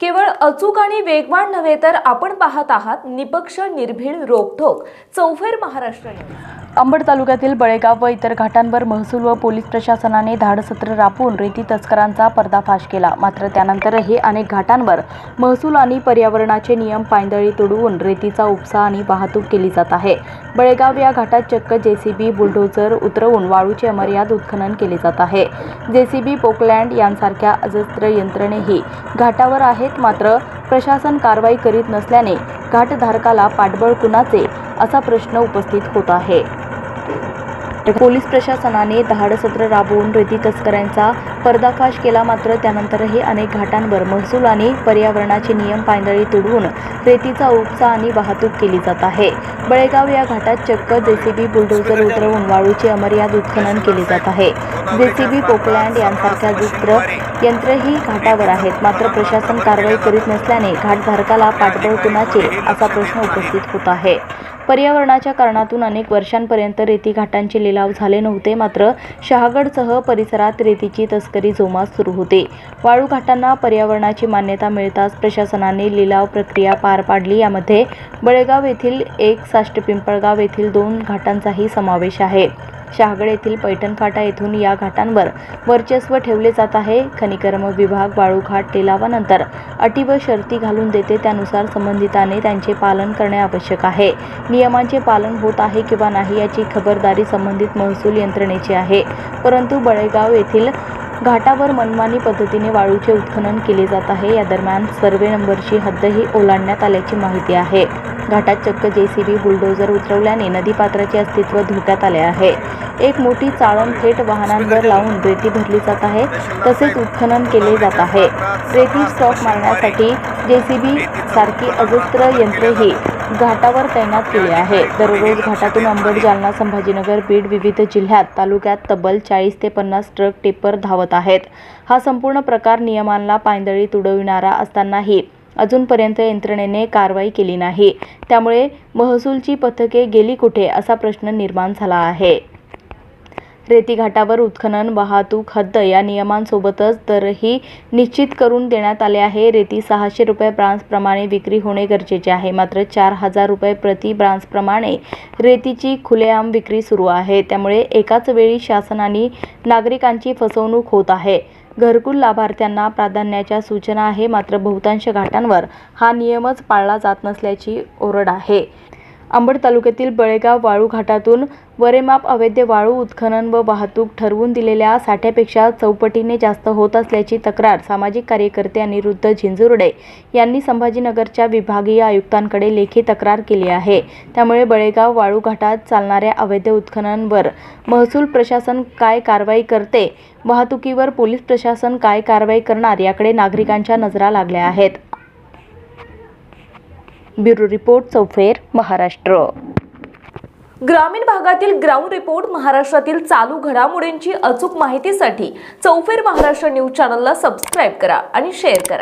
केवळ अचूक आणि वेगवान नव्हे तर आपण पाहत आहात निपक्ष निर्भीड रोखोक चौफेर महाराष्ट्र न्यूज। अंबड तालुक्यातील बळेगाव व इतर घाटांवर महसूल व पोलीस प्रशासनाने धाडसत्र राबवून रेती तस्करांचा पर्दाफाश केला। मात्र त्यानंतरही अनेक घाटांवर महसूल आणि पर्यावरणाचे नियम पायंदळी तोडवून रेतीचा उपसा आणि वाहतूक केली जात आहे। बळेगाव या घाटात चक्क जेसीबी बुलडोझर उतरवून वाळूचे अमर्याद उत्खनन केले जात आहे। जेसीबी पोकलँड यांसारख्या अजस्त्र यंत्रणेही घाटावर आहेत, मात्र प्रशासन कारवाई करीत नसल्याने घाटधारकाला पाठबळ कुणाचे असा प्रश्न उपस्थित होत आहे। पोलीस प्रशासनाने धाडसत्र राबवून रेती तस्करांचा पर्दाफाश केला, मात्र त्यानंतरही अनेक घाटांवर महसूल आणि पर्यावरणाचे नियम पायंदळी तोडवून रेतीचा उपसा आणि वाहतूक केली जात आहे। बळेगाव या घाटात चक्क जेसीबी बुलडोझर उतरवून वाळूचे अमर्याद उत्खनन केले जात आहे। जेसीबी पोकलँड यांसारख्या दुसरं यंत्रही घाटावर आहेत, मात्र प्रशासन कारवाई करीत नसल्याने घाटधारकाला पाठबळ कुणाचे असा प्रश्न उपस्थित होत आहे। पर्यावरणाच्या कारणातून अनेक वर्षांपर्यंत रेती घाटांचे लिलाव झाले नव्हते, मात्र शहागडसह परिसरात रेतीची तस्करी जोमात सुरू होते। वाळू घाटांना पर्यावरणाची मान्यता मिळताच प्रशासनाने लिलाव प्रक्रिया पार पाडली। यामध्ये बळेगाव येथील 1, साष्टपिंपळगाव येथील 2 घाटांचाही समावेश आहे। शहागड येथील पैठण फाटा येथून या घाटांवर वर्चस्व ठेवले जात आहे। खनिकर्म विभाग वाळू घाट लिलावानंतर अटी व शर्ती घालून देते, त्यानुसार संबंधिताने त्यांचे पालन करणे आवश्यक आहे। नियमांचे पालन होत आहे किंवा नाही याची खबरदारी संबंधित महसूल यंत्रणेची आहे, परंतु बळेगाव येथील घाटावर मनमानी पद्धतीने वाळूचे उत्खनन केले जात आहे। या दरम्यान सर्वे नंबरची हद्दही ओलांडण्यात आल्याची माहिती आहे। घाटात चक्क जेसीबी बुलडोझर उतरवल्याने नदीपात्राचे अस्तित्व धोक्यात आले आहे। एक मोठी चाळण थेट वाहनांवर लावून रेती भरली जात आहे, तसेच उत्खनन केले जात आहे। रेती स्टॉक मारण्यासाठी जेसीबी सारखी अजस्त्र यंत्रेही घाटावर तैनात केली आहे। दररोज घाटातून अंबड, जालना, संभाजीनगर, बीड, विविध जिल्ह्यात, तालुक्यात तब्बल 40 ते 50 ट्रक टिप्पर धावत आहेत। हा संपूर्ण प्रकार नियमांना पायंदळी तुडविणारा असतानाही अजूनपर्यंत यंत्रणेने कारवाई केली नाही, त्यामुळे महसूलची पथके गेली कुठे असा प्रश्न निर्माण झाला आहे। रेती घाटावर उत्खनन, वाहतूक, हद्द या नियमांसोबतच दरही निश्चित करून देण्यात आले आहे। रेती 600 रुपये ब्रांचप्रमाणे विक्री होणे गरजेचे आहे, मात्र 4000 रुपये प्रति ब्रांचप्रमाणे रेतीची खुलेआम विक्री सुरू आहे। त्यामुळे एकाच वेळी शासन आणि नागरिकांची फसवणूक होत आहे। घरकुल लाभार्थ्यांना प्राधान्याच्या सूचना आहे, मात्र बहुतांश घाटांवर हा नियमच पाळला जात नसल्याची ओरड आहे। अंबड तालुक्यातील बळेगाव वाळू घाटातून वरेमाप अवैध वाळू उत्खनन व वाहतूक ठरवून दिलेल्या साठ्यापेक्षा चौपटीने जास्त होत असल्याची तक्रार सामाजिक कार्यकर्ते अनिरुद्ध झिंजुर्डे यांनी संभाजीनगरच्या विभागीय आयुक्तांकडे लेखी तक्रार केली आहे। त्यामुळे बळेगाव वाळू घाटात चालणाऱ्या अवैध उत्खननावर महसूल प्रशासन काय कारवाई करते, वाहतुकीवर पोलीस प्रशासन काय कारवाई करणार याकडे नागरिकांच्या नजरा लागल्या आहेत। ब्युरो रिपोर्ट, चौफेर महाराष्ट्र। ग्रामीण भागातील ग्राउंड रिपोर्ट, महाराष्ट्रातील चालू घडामोडींची अचूक माहितीसाठी चौफेर महाराष्ट्र न्यूज चॅनलला सबस्क्राईब करा आणि शेअर करा।